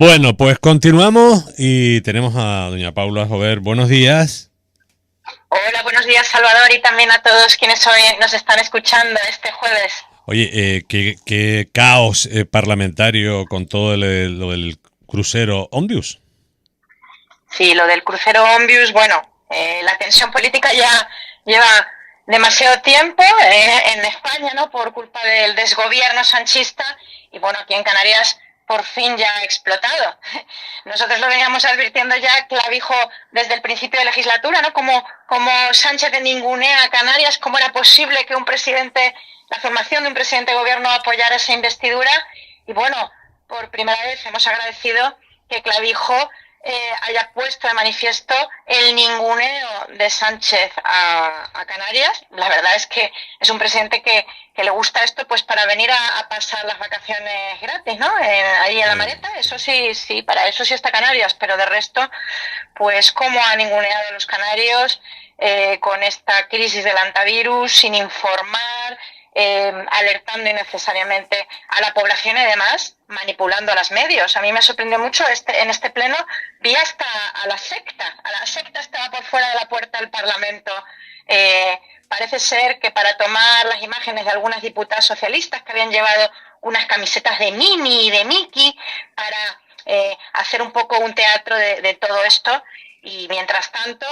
Bueno, pues continuamos y tenemos a doña Paula Jover. Buenos días. Hola, buenos días Salvador y también a todos quienes hoy nos están escuchando este jueves. Oye, qué caos parlamentario con todo lo del crucero Omnibus. Sí, lo del crucero Omnibus, bueno, la tensión política ya lleva demasiado tiempo en España, ¿no? Por culpa del desgobierno sanchista y bueno, aquí en Canarias por fin ya ha explotado. Nosotros lo veníamos advirtiendo ya, Clavijo, desde el principio de legislatura, ¿no? Como Sánchez de ningunea a Canarias, cómo era posible que un presidente, la formación de un presidente de gobierno apoyara esa investidura. Y bueno, por primera vez hemos agradecido que Clavijo haya puesto de manifiesto el ninguneo de Sánchez a Canarias. La verdad es que es un presidente que le gusta esto pues para venir a pasar las vacaciones gratis, ¿no? Ahí en la Mareta, eso sí, para eso sí está Canarias, pero de resto, pues cómo ha ninguneado a los canarios con esta crisis del antivirus, sin informar, alertando innecesariamente a la población y además manipulando a los medios. A mí me sorprendió mucho en este pleno, vi hasta a la secta estaba por fuera de la puerta del Parlamento. Parece ser que para tomar las imágenes de algunas diputadas socialistas que habían llevado unas camisetas de Minnie y de Mickey para hacer un poco un teatro de todo esto y mientras tanto,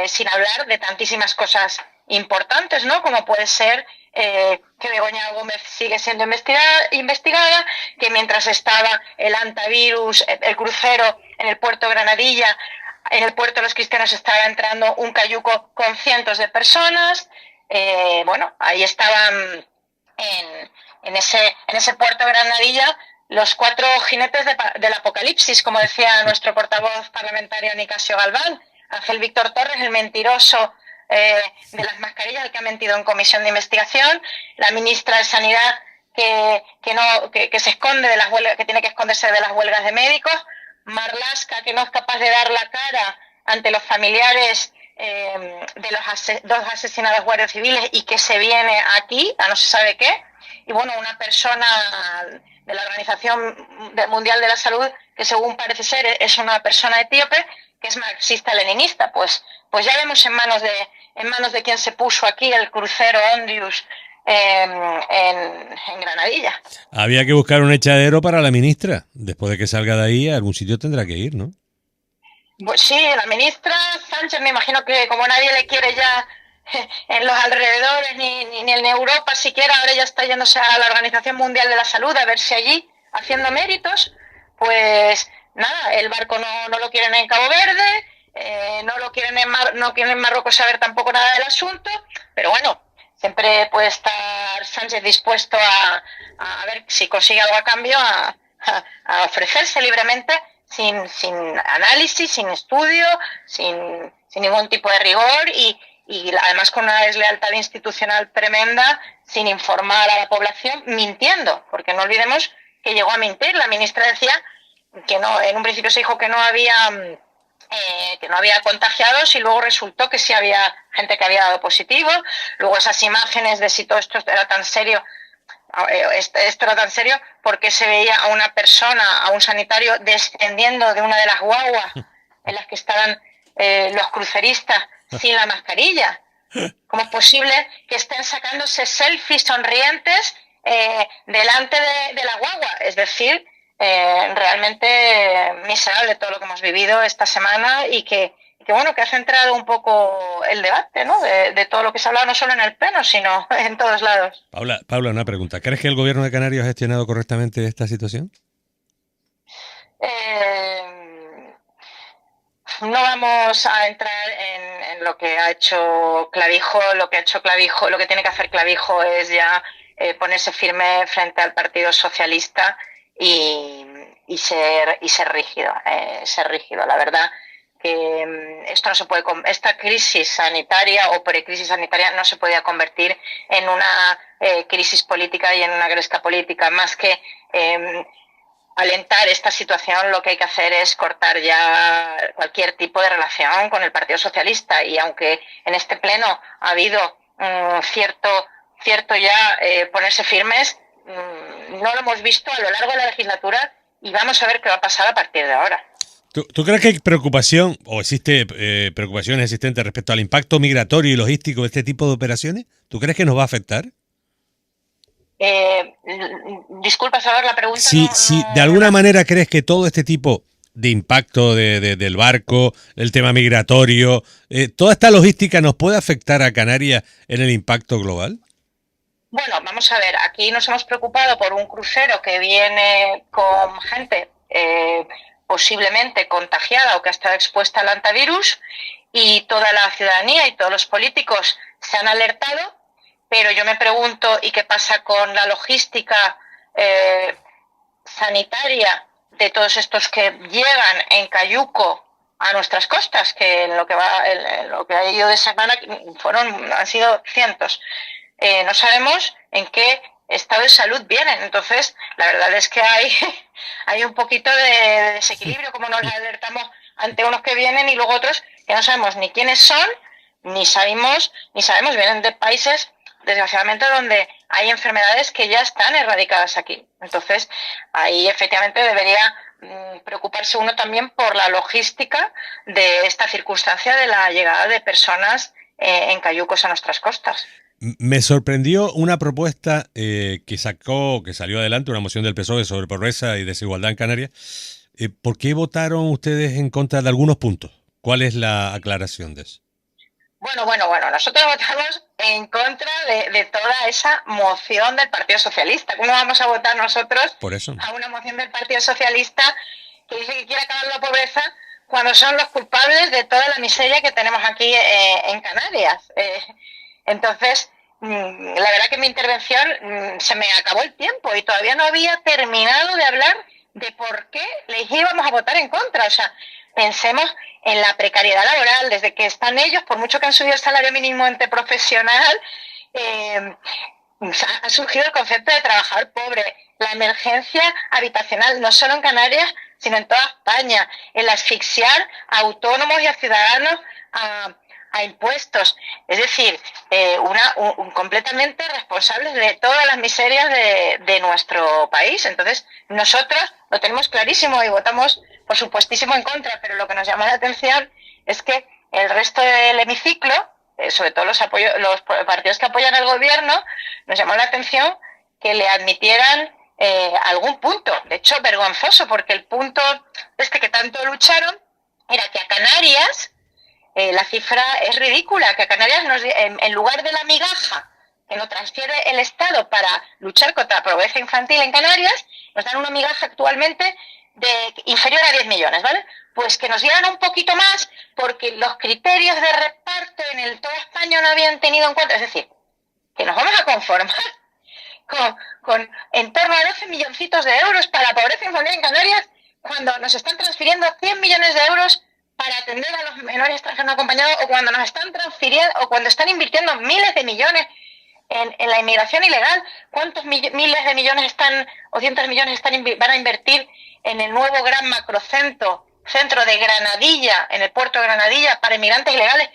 sin hablar de tantísimas cosas importantes, ¿no? Como puede ser que Begoña Gómez sigue siendo investigada, que mientras estaba el antivirus, el crucero en el puerto de Granadilla, en el puerto de los Cristianos estaba entrando un cayuco con cientos de personas. Bueno, ahí estaban en ese puerto de Granadilla los cuatro jinetes del apocalipsis, como decía nuestro portavoz parlamentario Nicasio Galván. Ángel Víctor Torres, el mentiroso de las mascarillas, el que ha mentido en comisión de investigación, la ministra de Sanidad que se esconde de las huelgas, que tiene que esconderse de las huelgas de médicos, Marlaska, que no es capaz de dar la cara ante los familiares de los dos asesinados guardias civiles y que se viene aquí a no se sabe qué, y bueno, una persona de la Organización Mundial de la Salud que según parece ser es una persona etíope que es marxista-leninista. Pues ya vemos en manos de quien se puso aquí el crucero Ondius en Granadilla. Había que buscar un echadero para la ministra. Después de que salga de ahí, a algún sitio tendrá que ir, ¿no? Pues sí, la ministra Sánchez, me imagino que como nadie le quiere ya en los alrededores, ni en Europa siquiera, ahora ya está yéndose a la Organización Mundial de la Salud a ver si allí, haciendo méritos, pues nada, el barco no lo quieren en Cabo Verde, no quieren en Marruecos saber tampoco nada del asunto, pero bueno, siempre puede estar Sánchez dispuesto a ver si consigue algo a cambio, a ofrecerse libremente sin análisis, sin estudio, sin ningún tipo de rigor y además con una deslealtad institucional tremenda, sin informar a la población, mintiendo, porque no olvidemos que llegó a mentir. La ministra decía que no, en un principio se dijo que no había contagiados y luego resultó que sí había gente que había dado positivo. Luego esas imágenes de si todo esto era tan serio, esto era tan serio porque se veía a una persona, a un sanitario, descendiendo de una de las guaguas en las que estaban los cruceristas sin la mascarilla. ¿Cómo es posible que estén sacándose selfies sonrientes delante de la guagua? Es decir, realmente miserable todo lo que hemos vivido esta semana y que bueno, que ha centrado un poco el debate, ¿no? De todo lo que se ha hablado no solo en el pleno, sino en todos lados. Paula, una pregunta. ¿Crees que el gobierno de Canarias ha gestionado correctamente esta situación? No vamos a entrar en lo que ha hecho Clavijo. Lo que ha hecho Clavijo, lo que tiene que hacer Clavijo es ya ponerse firme frente al Partido Socialista y ser rígido, La verdad que esto no se puede, esta crisis sanitaria o precrisis sanitaria no se podía convertir en una crisis política y en una gresca política, más que alentar esta situación. Lo que hay que hacer es cortar ya cualquier tipo de relación con el Partido Socialista, y aunque en este pleno ha habido cierto ya ponerse firmes, no lo hemos visto a lo largo de la legislatura y vamos a ver qué va a pasar a partir de ahora. ¿Tú crees que hay preocupación o existe preocupaciones existentes respecto al impacto migratorio y logístico de este tipo de operaciones? ¿Tú crees que nos va a afectar? Disculpa, saber la pregunta. Si de alguna manera crees que todo este tipo de impacto del barco, el tema migratorio, toda esta logística nos puede afectar a Canarias en el impacto global. Bueno, vamos a ver, aquí nos hemos preocupado por un crucero que viene con gente posiblemente contagiada o que ha estado expuesta al hantavirus, y toda la ciudadanía y todos los políticos se han alertado, pero yo me pregunto, ¿y qué pasa con la logística sanitaria de todos estos que llegan en cayuco a nuestras costas? Que en lo que ha ido de semana han sido cientos. No sabemos en qué estado de salud vienen. Entonces, la verdad es que hay un poquito de desequilibrio, como nos alertamos ante unos que vienen y luego otros que no sabemos ni quiénes son, ni sabemos, vienen de países, desgraciadamente, donde hay enfermedades que ya están erradicadas aquí. Entonces, ahí efectivamente debería preocuparse uno también por la logística de esta circunstancia de la llegada de personas en cayucos a nuestras costas. Me sorprendió una propuesta que salió adelante, una moción del PSOE sobre pobreza y desigualdad en Canarias. ¿Por qué votaron ustedes en contra de algunos puntos? ¿Cuál es la aclaración de eso? Bueno, nosotros votamos en contra de toda esa moción del Partido Socialista. ¿Cómo vamos a votar nosotros Por eso a una moción del Partido Socialista que dice que quiere acabar la pobreza cuando son los culpables de toda la miseria que tenemos aquí en Canarias? Entonces, la verdad que en mi intervención se me acabó el tiempo y todavía no había terminado de hablar de por qué les íbamos a votar en contra. O sea, pensemos en la precariedad laboral, desde que están ellos, por mucho que han subido el salario mínimo interprofesional, ha surgido el concepto de trabajador pobre, la emergencia habitacional, no solo en Canarias, sino en toda España, el asfixiar a autónomos y a ciudadanos a impuestos, es decir, completamente responsables de todas las miserias de nuestro país. Entonces, nosotros lo tenemos clarísimo y votamos, por supuestísimo, en contra, pero lo que nos llama la atención es que el resto del hemiciclo, sobre todo los partidos que apoyan al gobierno, nos llamó la atención que le admitieran algún punto. De hecho, vergonzoso, porque el punto que tanto lucharon era que a Canarias la cifra es ridícula, que a Canarias en lugar de la migaja que nos transfiere el Estado para luchar contra la pobreza infantil en Canarias, nos dan una migaja actualmente inferior a 10 millones, ¿vale? Pues que nos dieran un poquito más porque los criterios de reparto en toda España no habían tenido en cuenta. Es decir, que nos vamos a conformar con en torno a 12 milloncitos de euros para la pobreza infantil en Canarias, cuando nos están transfiriendo 100 millones de euros para atender a los menores extranjeros no acompañados, o cuando nos están transfiriendo, o cuando están invirtiendo miles de millones en la inmigración ilegal. ¿Cuántos miles de millones o cientos de millones van a invertir en el nuevo gran macrocentro de Granadilla, en el puerto de Granadilla, para inmigrantes ilegales?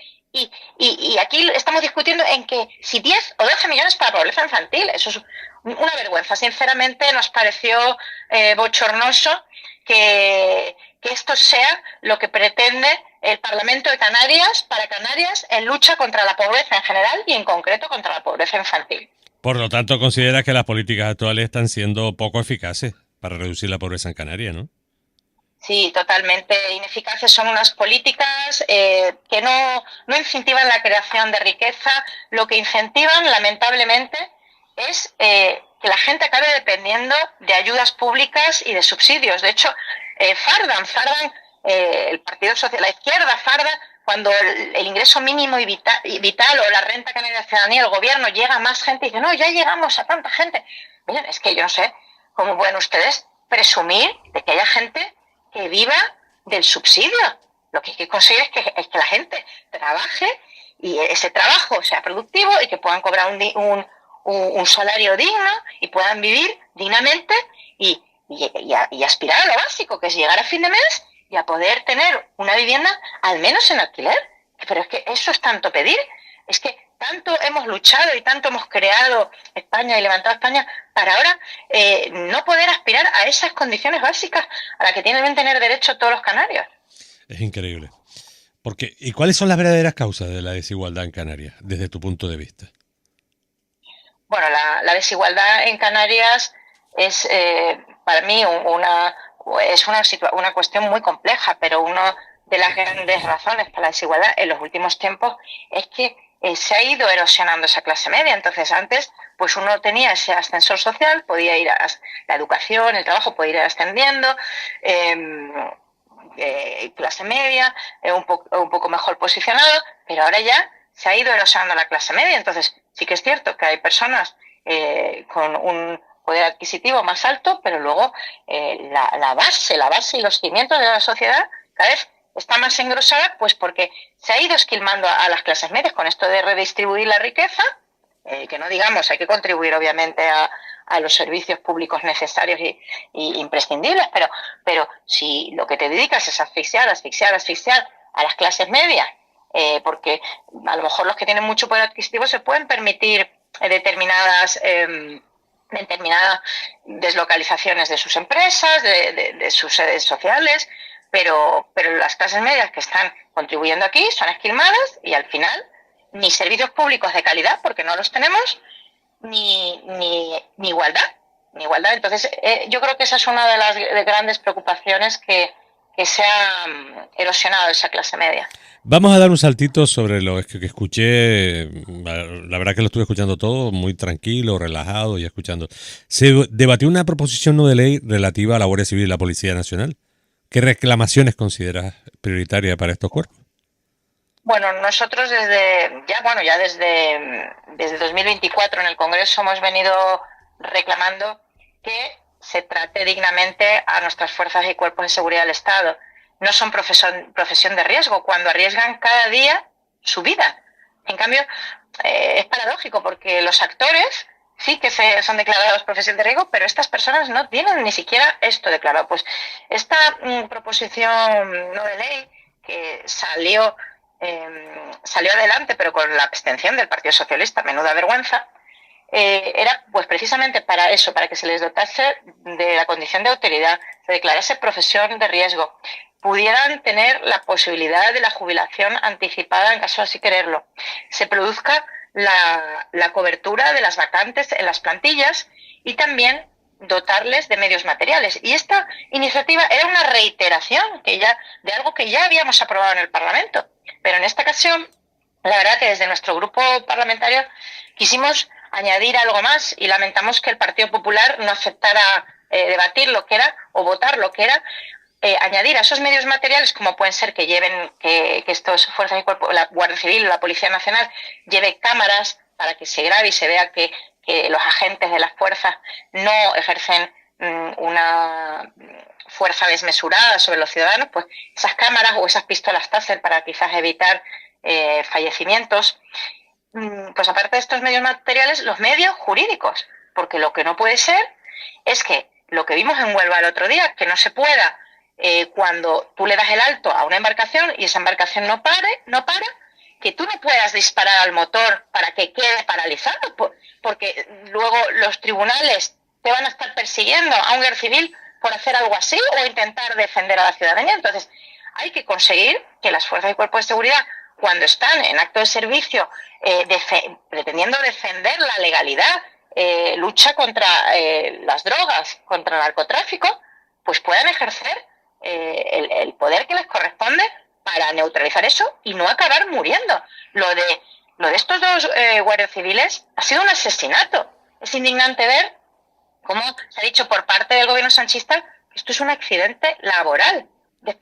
Y aquí estamos discutiendo en que si 10 o 12 millones para pobreza infantil. Eso es una vergüenza. Sinceramente, nos pareció bochornoso que esto sea lo que pretende el Parlamento de Canarias para Canarias en lucha contra la pobreza en general y en concreto contra la pobreza infantil. Por lo tanto, considera que las políticas actuales están siendo poco eficaces para reducir la pobreza en Canarias, ¿no? Sí, totalmente ineficaces. Son unas políticas que no incentivan la creación de riqueza. Lo que incentivan, lamentablemente, es que la gente acabe dependiendo de ayudas públicas y de subsidios. De hecho, Fardan, el Partido Social, la izquierda farda, cuando el ingreso mínimo y vital o la renta canaria de ciudadanía, el gobierno llega a más gente y dice, no, ya llegamos a tanta gente. Miren, es que yo no sé cómo pueden ustedes presumir de que haya gente que viva del subsidio. Lo que hay que conseguir es que la gente trabaje y ese trabajo sea productivo y que puedan cobrar un salario digno y puedan vivir dignamente y aspirar a lo básico, que es llegar a fin de mes y a poder tener una vivienda al menos en alquiler. Pero es que eso es tanto pedir. Es que tanto hemos luchado y tanto hemos creado España y levantado España para ahora no poder aspirar a esas condiciones básicas a las que tienen que tener derecho todos los canarios. Es increíble. ¿Y cuáles son las verdaderas causas de la desigualdad en Canarias, desde tu punto de vista? Bueno, la desigualdad en Canarias es para mí una cuestión muy compleja, pero una de las grandes razones para la desigualdad en los últimos tiempos es que se ha ido erosionando esa clase media. Entonces, antes, pues uno tenía ese ascensor social, podía ir a la educación, el trabajo, podía ir ascendiendo, clase media, un poco mejor posicionado, pero ahora ya se ha ido erosionando la clase media. Entonces, sí que es cierto que hay personas con un poder adquisitivo más alto, pero luego la base y los cimientos de la sociedad cada vez está más engrosada, pues porque se ha ido esquilmando a las clases medias con esto de redistribuir la riqueza, que no digamos, hay que contribuir obviamente a los servicios públicos necesarios y imprescindibles, pero si lo que te dedicas es asfixiar a las clases medias, porque a lo mejor los que tienen mucho poder adquisitivo se pueden permitir determinadas deslocalizaciones de sus empresas, de sus sedes sociales, pero las clases medias que están contribuyendo aquí son esquilmadas y al final ni servicios públicos de calidad, porque no los tenemos, ni igualdad. Entonces, yo creo que esa es una de las grandes preocupaciones que se ha erosionado esa clase media. Vamos a dar un saltito sobre lo que escuché. La verdad que lo estuve escuchando todo muy tranquilo, relajado y escuchando. Se debatió una proposición no de ley relativa a la Guardia Civil y la Policía Nacional. ¿Qué reclamaciones consideras prioritarias para estos cuerpos? Bueno, nosotros desde 2024 en el Congreso hemos venido reclamando que se trate dignamente a nuestras fuerzas y cuerpos de seguridad del Estado. No son profesión de riesgo cuando arriesgan cada día su vida. En cambio, es paradójico porque los actores sí que son declarados profesión de riesgo, pero estas personas no tienen ni siquiera esto declarado. Pues esta proposición no de ley que salió adelante, pero con la abstención del Partido Socialista, menuda vergüenza, era pues precisamente para eso, para que se les dotase de la condición de autoridad, se declarase profesión de riesgo, pudieran tener la posibilidad de la jubilación anticipada en caso de así quererlo, se produzca la cobertura de las vacantes en las plantillas y también dotarles de medios materiales. Y esta iniciativa era una reiteración de algo que ya habíamos aprobado en el Parlamento. Pero en esta ocasión, la verdad que desde nuestro grupo parlamentario quisimos añadir algo más y lamentamos que el Partido Popular no aceptara debatir lo que era o votar lo que era, añadir a esos medios materiales, como pueden ser que estos fuerzas y cuerpos, la Guardia Civil o la Policía Nacional lleve cámaras para que se grabe y se vea que los agentes de las fuerzas no ejercen una fuerza desmesurada sobre los ciudadanos, pues esas cámaras o esas pistolas Taser para quizás evitar fallecimientos. Pues aparte de estos medios materiales, los medios jurídicos, porque lo que no puede ser es que lo que vimos en Huelva el otro día, que no se pueda, cuando tú le das el alto a una embarcación y esa embarcación no para, que tú no puedas disparar al motor para que quede paralizado, porque luego los tribunales te van a estar persiguiendo a un guardia civil por hacer algo así o intentar defender a la ciudadanía. Entonces, hay que conseguir que las fuerzas y cuerpos de seguridad, cuando están en acto de servicio, pretendiendo defender la legalidad, lucha contra las drogas, contra el narcotráfico, pues puedan ejercer el poder que les corresponde para neutralizar eso y no acabar muriendo. Lo de estos dos guardias civiles ha sido un asesinato. Es indignante ver cómo se ha dicho por parte del gobierno sanchista que esto es un accidente laboral. 2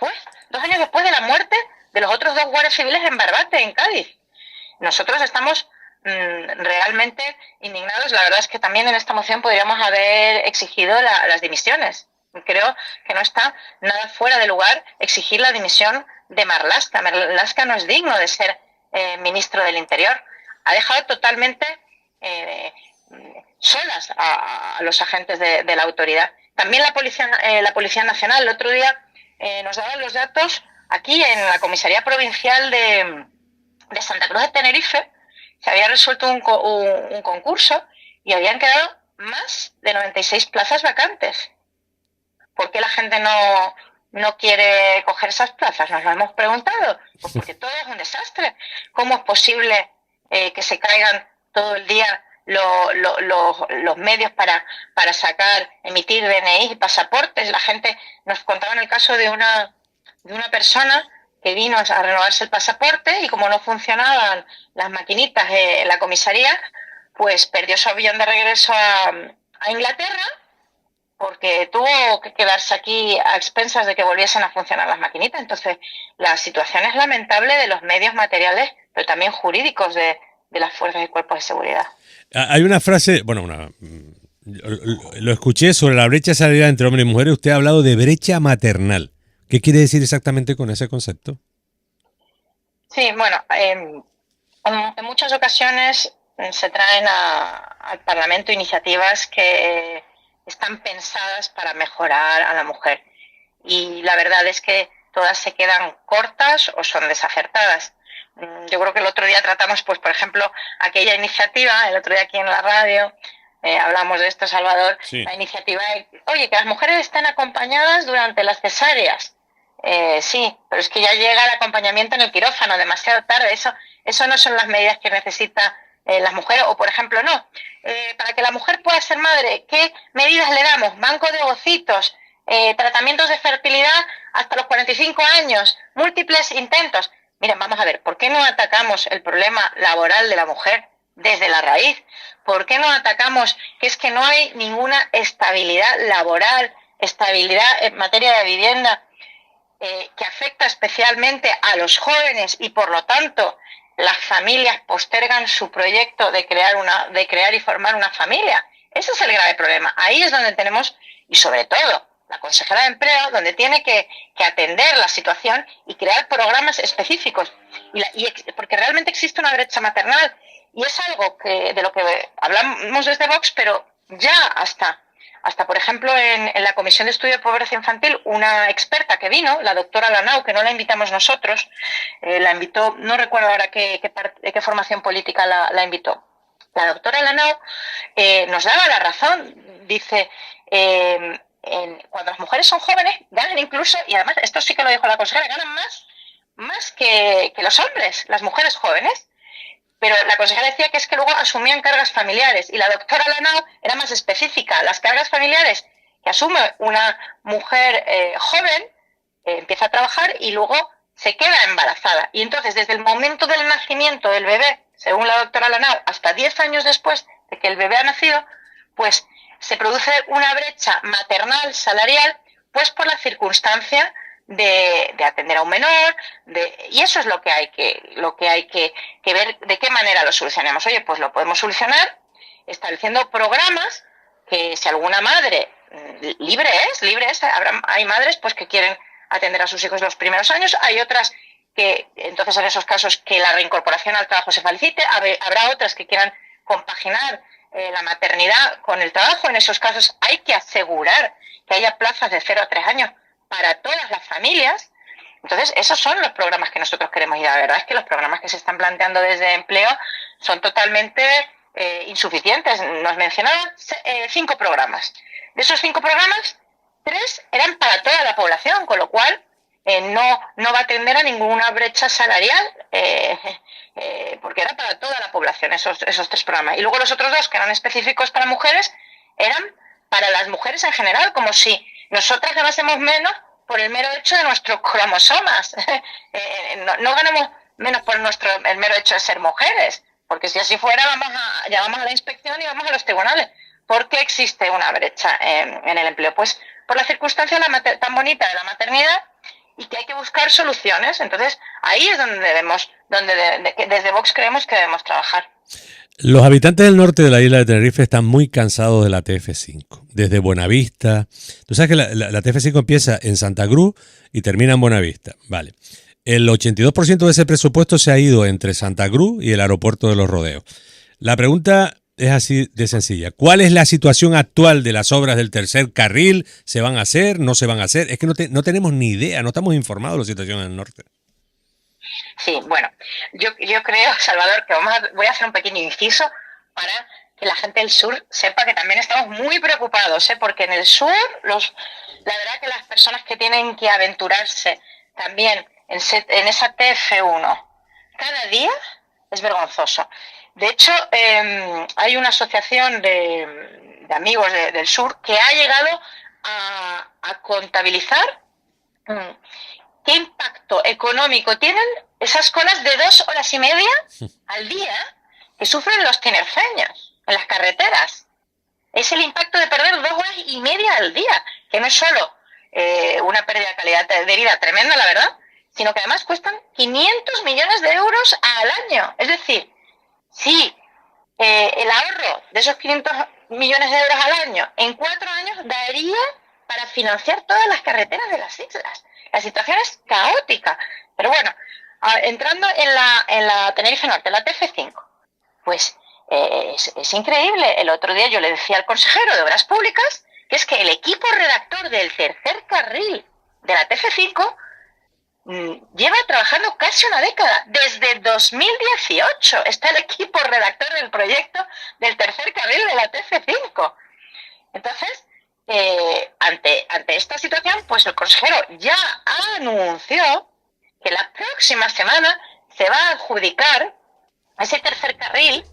años después de la muerte de los otros 2 guardias civiles en Barbate, en Cádiz. Nosotros estamos realmente indignados. La verdad es que también en esta moción podríamos haber exigido las dimisiones. Creo que no está nada fuera de lugar exigir la dimisión de Marlaska. Marlaska no es digno de ser ministro del Interior. Ha dejado totalmente solas a los agentes de la autoridad. También la Policía Nacional el otro día nos daban los datos aquí en la Comisaría Provincial de Santa Cruz de Tenerife. se había resuelto un concurso y habían quedado más de 96 plazas vacantes. ¿Por qué la gente no quiere coger esas plazas? Nos lo hemos preguntado. Pues porque todo es un desastre. ¿Cómo es posible que se caigan todo el día los medios para emitir DNI y pasaportes? La gente nos contaba en el caso de una persona que vino a renovarse el pasaporte y como no funcionaban las maquinitas en la comisaría, pues perdió su avión de regreso a Inglaterra porque tuvo que quedarse aquí a expensas de que volviesen a funcionar las maquinitas. Entonces, la situación es lamentable de los medios materiales, pero también jurídicos de las fuerzas y cuerpos de seguridad. Hay una frase, bueno, lo escuché sobre la brecha salarial entre hombres y mujeres. Usted ha hablado de brecha maternal. ¿Qué quiere decir exactamente con ese concepto? Sí, bueno, en muchas ocasiones se traen al Parlamento iniciativas que están pensadas para mejorar a la mujer. Y la verdad es que todas se quedan cortas o son desacertadas. Yo creo que el otro día tratamos, pues, por ejemplo, aquella iniciativa, el otro día aquí en la radio, hablamos de esto, Salvador, sí. La iniciativa de, oye, que las mujeres estén acompañadas durante las cesáreas. Sí, pero es que ya llega el acompañamiento en el quirófano demasiado tarde. Eso no son las medidas que necesita las mujeres, o por ejemplo, no. Para que la mujer pueda ser madre, ¿qué medidas le damos? Banco de ovocitos, tratamientos de fertilidad hasta los 45 años, múltiples intentos. Miren, vamos a ver, ¿por qué no atacamos el problema laboral de la mujer desde la raíz? ¿Por qué no atacamos que es que no hay ninguna estabilidad laboral, estabilidad en materia de vivienda, que afecta especialmente a los jóvenes y por lo tanto las familias postergan su proyecto de crear y formar una familia? Ese es el grave problema. Ahí es donde tenemos, y sobre todo la consejera de Empleo, donde tiene que atender la situación y crear programas específicos. Porque realmente existe una brecha maternal y es algo de lo que hablamos desde Vox, pero ya hasta por ejemplo, en la Comisión de Estudio de Pobreza Infantil, una experta que vino, la doctora Lanau, que no la invitamos nosotros, la invitó, no recuerdo ahora qué formación política la invitó. La doctora Lanau nos daba la razón, dice, cuando las mujeres son jóvenes, ganan incluso, y además, esto sí que lo dijo la consejera, ganan más que los hombres, las mujeres jóvenes. Pero la consejera decía que es que luego asumían cargas familiares y la doctora Lanau era más específica. Las cargas familiares que asume una mujer joven, empieza a trabajar y luego se queda embarazada. Y entonces, desde el momento del nacimiento del bebé, según la doctora Lanau, hasta 10 años después de que el bebé ha nacido, pues se produce una brecha maternal salarial, pues por la circunstancia de atender a un menor, y eso es lo que hay que ver de qué manera lo solucionamos. Oye, pues lo podemos solucionar estableciendo programas que si alguna madre libre es, hay madres pues que quieren atender a sus hijos los primeros años, hay otras que entonces en esos casos que la reincorporación al trabajo se facilite, habrá otras que quieran compaginar la maternidad con el trabajo. En esos casos hay que asegurar que haya plazas de 0 a 3 años para todas las familias. Entonces, esos son los programas que nosotros queremos, y la verdad es que los programas que se están planteando desde Empleo son totalmente insuficientes. Nos mencionaban 5 programas. De esos 5 programas, 3 eran para toda la población, con lo cual no va a atender a ninguna brecha salarial, porque era para toda la población esos 3 programas. Y luego los otros 2, que eran específicos para mujeres, eran para las mujeres en general, como si nosotras ganásemos menos por el mero hecho de nuestros cromosomas. No ganamos menos por el mero hecho de ser mujeres, porque si así fuera llamamos a la inspección y vamos a los tribunales. ¿Por qué existe una brecha en el empleo? Pues por la circunstancia tan bonita de la maternidad y que hay que buscar soluciones. Entonces ahí es donde desde Vox creemos que debemos trabajar. Los habitantes del norte de la isla de Tenerife están muy cansados de la TF5. Desde Buenavista. Tú sabes que la TF5 empieza en Santa Cruz y termina en Buenavista. Vale. El 82% de ese presupuesto se ha ido entre Santa Cruz y el aeropuerto de Los Rodeos. La pregunta es así de sencilla. ¿Cuál es la situación actual de las obras del tercer carril? ¿Se van a hacer? ¿No se van a hacer? Es que no tenemos ni idea, no estamos informados de la situación en el norte. Sí, bueno, yo creo, Salvador, que voy a hacer un pequeño inciso para que la gente del sur sepa que también estamos muy preocupados, ¿eh? Porque en el sur, la verdad que las personas que tienen que aventurarse también en esa TF1 cada día es vergonzoso. De hecho, hay una asociación de amigos del sur que ha llegado a contabilizar qué impacto económico tienen esas colas de 2 horas y media al día que sufren los tinerfeños en las carreteras. Es el impacto de perder 2 horas y media al día, que no es solo una pérdida de calidad de vida tremenda, la verdad, sino que además cuestan 500 millones de euros al año. Es decir, si el ahorro de esos 500 millones de euros al año en 4 años daría para financiar todas las carreteras de las islas. La situación es caótica. Pero bueno, entrando en la Tenerife Norte, la TF5, pues es increíble. El otro día yo le decía al consejero de Obras Públicas que es que el equipo redactor del tercer carril de la TF5 lleva trabajando casi una década. Desde 2018 está el equipo redactor del proyecto del tercer carril de la TF5. Entonces, ante esta situación, pues el consejero ya anunció que la próxima semana se va a adjudicar ese tercer carril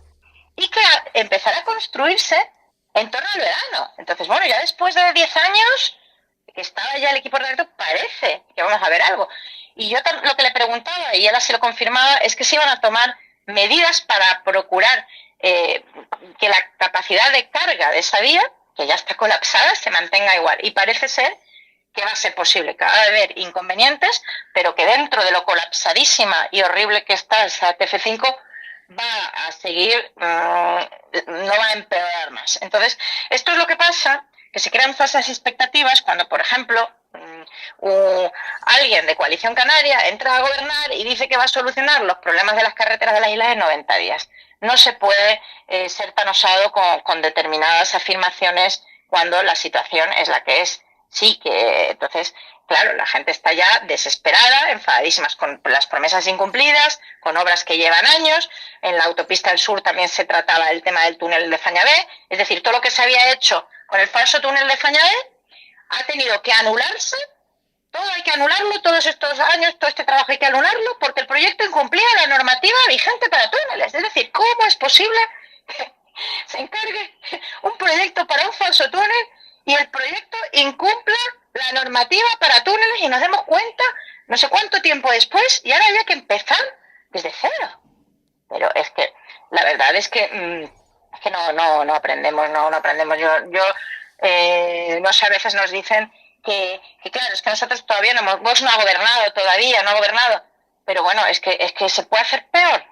y que empezará a construirse en torno al verano. Entonces, bueno, ya después de 10 años que estaba ya el equipo redactor, parece que vamos a ver algo. Y yo lo que le preguntaba, y él así lo confirmaba, es que se iban a tomar medidas para procurar que la capacidad de carga de esa vía, que ya está colapsada, se mantenga igual. Y parece ser que va a ser posible, que va a haber inconvenientes, pero que dentro de lo colapsadísima y horrible que está esa TF5, va a seguir, no va a empeorar más. Entonces, esto es lo que pasa, que se crean falsas expectativas cuando, por ejemplo, alguien de Coalición Canaria entra a gobernar y dice que va a solucionar los problemas de las carreteras de las islas en 90 días. No se puede ser tan osado con determinadas afirmaciones cuando la situación es la que es. Sí, que entonces, claro, la gente está ya desesperada, enfadadísimas con las promesas incumplidas, con obras que llevan años. En la autopista del sur también se trataba el tema del túnel de Fañabé. Es decir, todo lo que se había hecho con el falso túnel de Fañabé ha tenido que anularse. Todo hay que anularlo, todos estos años, todo este trabajo hay que anularlo porque el proyecto incumplía la normativa vigente para túneles. Es decir, ¿cómo es posible que se encargue un proyecto para un falso túnel y el proyecto incumpla la normativa para túneles y nos demos cuenta no sé cuánto tiempo después y ahora hay que empezar desde cero? Pero es que la verdad es que no aprendemos, no aprendemos. Yo no sé, a veces nos dicen que claro, es que nosotros todavía Vox no ha gobernado todavía, no ha gobernado, pero bueno, es que se puede hacer peor.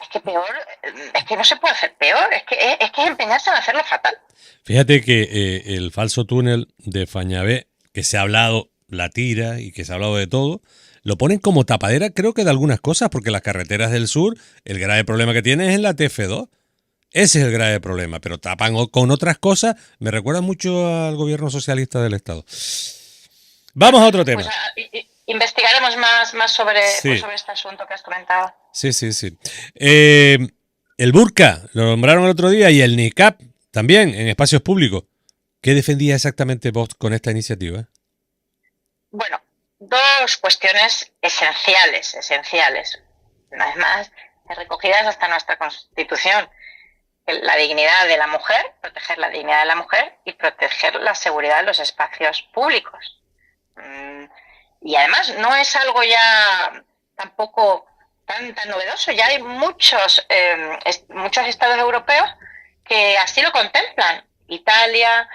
Es que no se puede hacer peor, es que es empeñarse en hacerlo fatal. Fíjate que el falso túnel de Fañabé, que se ha hablado la tira y que se ha hablado de todo, lo ponen como tapadera creo que de algunas cosas, porque las carreteras del sur, el grave problema que tienen es en la TF2. Ese es el grave problema, pero tapan con otras cosas. Me recuerda mucho al gobierno socialista del Estado. Vamos a otro tema. Pues investigaremos más sobre este asunto que has comentado. Sí. El burka, lo nombraron el otro día, y el niqab también en espacios públicos. ¿Qué defendía exactamente vos con esta iniciativa? Bueno, dos cuestiones esenciales. Una vez más, recogidas hasta nuestra Constitución. La dignidad de la mujer, proteger la dignidad de la mujer y proteger la seguridad de los espacios públicos. Y además no es algo ya tampoco tan novedoso. Ya hay muchos estados europeos que así lo contemplan. Italia,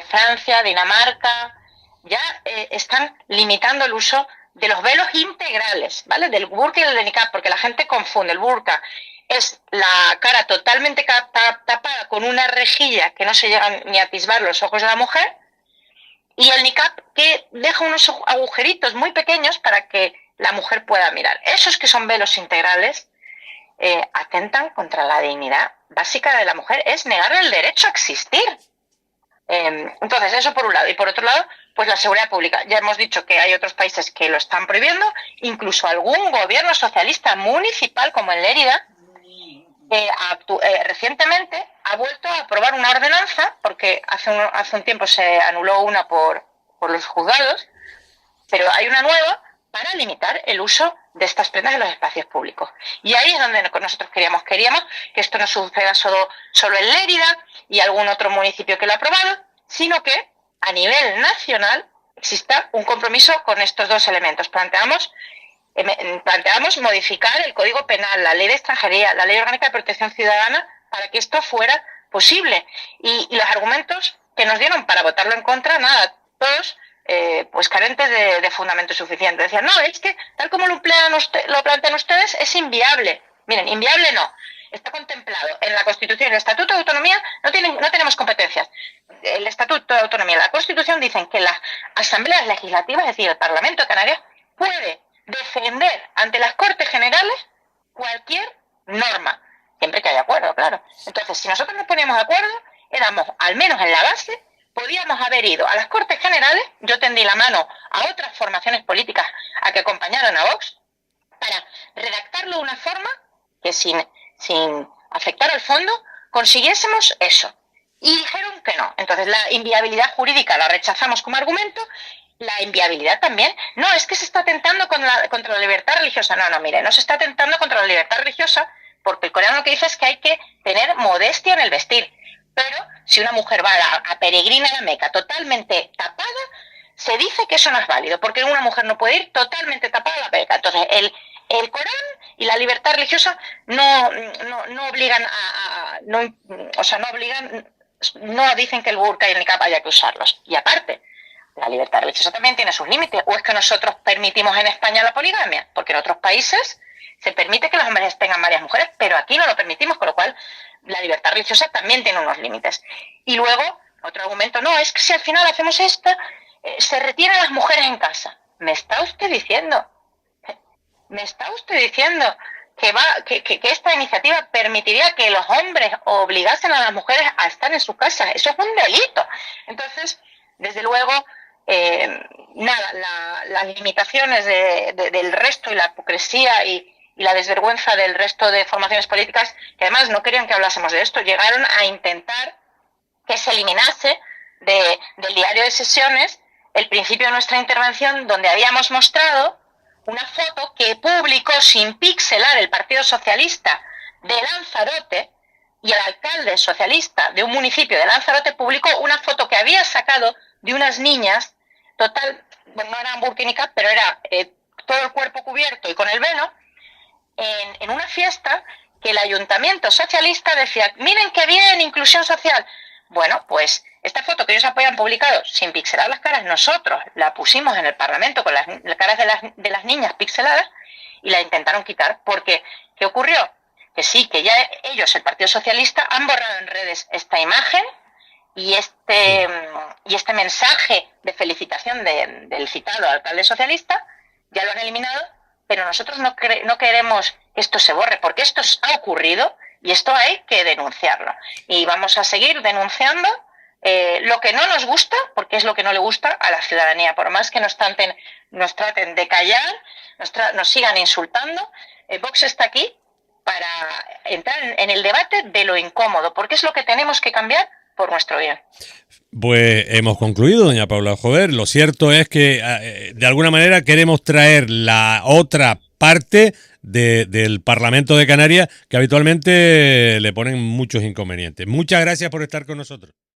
Francia, Dinamarca, ya están limitando el uso de los velos integrales, ¿vale? Del burka y del niqab, porque la gente confunde. El burka es la cara totalmente tapada con una rejilla que no se llegan ni a atisbar los ojos de la mujer, y el niqab que deja unos agujeritos muy pequeños para que la mujer pueda mirar. Esos que son velos integrales atentan contra la dignidad básica de la mujer, es negarle el derecho a existir. Entonces, eso por un lado. Y por otro lado, pues la seguridad pública. Ya hemos dicho que hay otros países que lo están prohibiendo, incluso algún gobierno socialista municipal como en Lérida, recientemente ha vuelto a aprobar una ordenanza, porque hace un tiempo se anuló una por los juzgados, pero hay una nueva para limitar el uso de estas prendas en los espacios públicos. Y ahí es donde nosotros queríamos que esto no suceda solo en Lérida y algún otro municipio que lo ha aprobado, sino que a nivel nacional exista un compromiso con estos dos elementos. Planteamos modificar el Código Penal, la Ley de Extranjería, la Ley Orgánica de Protección Ciudadana, para que esto fuera posible. Y los argumentos que nos dieron para votarlo en contra, nada, todos pues carentes de fundamento suficiente. Decían, no, es que tal como lo plantean ustedes es inviable. Miren, inviable no. Está contemplado en la Constitución y el Estatuto de Autonomía, no tenemos competencias. El Estatuto de Autonomía y la Constitución dicen que las asambleas legislativas, es decir, el Parlamento de Canarias, puede defender ante las Cortes Generales cualquier norma, siempre que haya acuerdo, claro. Entonces, si nosotros nos poníamos de acuerdo, éramos, al menos en la base, podíamos haber ido a las Cortes Generales, yo tendí la mano a otras formaciones políticas a que acompañaran a Vox, para redactarlo de una forma que sin afectar al fondo consiguiésemos eso. Y dijeron que no. Entonces la inviabilidad jurídica la rechazamos como argumento. La inviabilidad también, no, es que se está atentando contra la libertad religiosa. No, mire, no se está atentando contra la libertad religiosa, porque el Corán lo que dice es que hay que tener modestia en el vestir. Pero si una mujer va a peregrina a la Meca totalmente tapada, se dice que eso no es válido, porque una mujer no puede ir totalmente tapada a la Meca. Entonces el Corán y la libertad religiosa no obligan no dicen que el burka y el niqab haya que usarlos. Y aparte, la libertad religiosa también tiene sus límites. ¿O es que nosotros permitimos en España la poligamia? Porque en otros países se permite que los hombres tengan varias mujeres, pero aquí no lo permitimos, con lo cual la libertad religiosa también tiene unos límites. Y luego, otro argumento, no, es que si al final hacemos esto, se retienen las mujeres en casa. ¿Me está usted diciendo que esta iniciativa permitiría que los hombres obligasen a las mujeres a estar en su casa? Eso es un delito. Entonces, desde luego, las limitaciones del resto y la hipocresía y la desvergüenza del resto de formaciones políticas, que además no querían que hablásemos de esto, llegaron a intentar que se eliminase del diario de sesiones el principio de nuestra intervención, donde habíamos mostrado una foto que publicó sin pixelar el Partido Socialista de Lanzarote, y el alcalde socialista de un municipio de Lanzarote publicó una foto que había sacado de unas niñas, bueno, no eran burka y niqab, pero era todo el cuerpo cubierto y con el velo, en una fiesta que el ayuntamiento socialista decía, miren qué bien, inclusión social. Bueno, pues esta foto que ellos habían publicado sin pixelar las caras, nosotros la pusimos en el Parlamento con las caras de las niñas pixeladas y la intentaron quitar, porque ¿qué ocurrió? Que sí, que ya ellos, el Partido Socialista, han borrado en redes esta imagen y este mensaje de felicitación del citado alcalde socialista, ya lo han eliminado, pero nosotros no queremos que esto se borre, porque esto ha ocurrido y esto hay que denunciarlo. Y vamos a seguir denunciando lo que no nos gusta, porque es lo que no le gusta a la ciudadanía. Por más que nos traten de callar, nos sigan insultando, Vox está aquí para entrar en el debate de lo incómodo, porque es lo que tenemos que cambiar por nuestro bien. Pues hemos concluido, doña Paula Jover. Lo cierto es que de alguna manera queremos traer la otra parte del Parlamento de Canarias, que habitualmente le ponen muchos inconvenientes. Muchas gracias por estar con nosotros.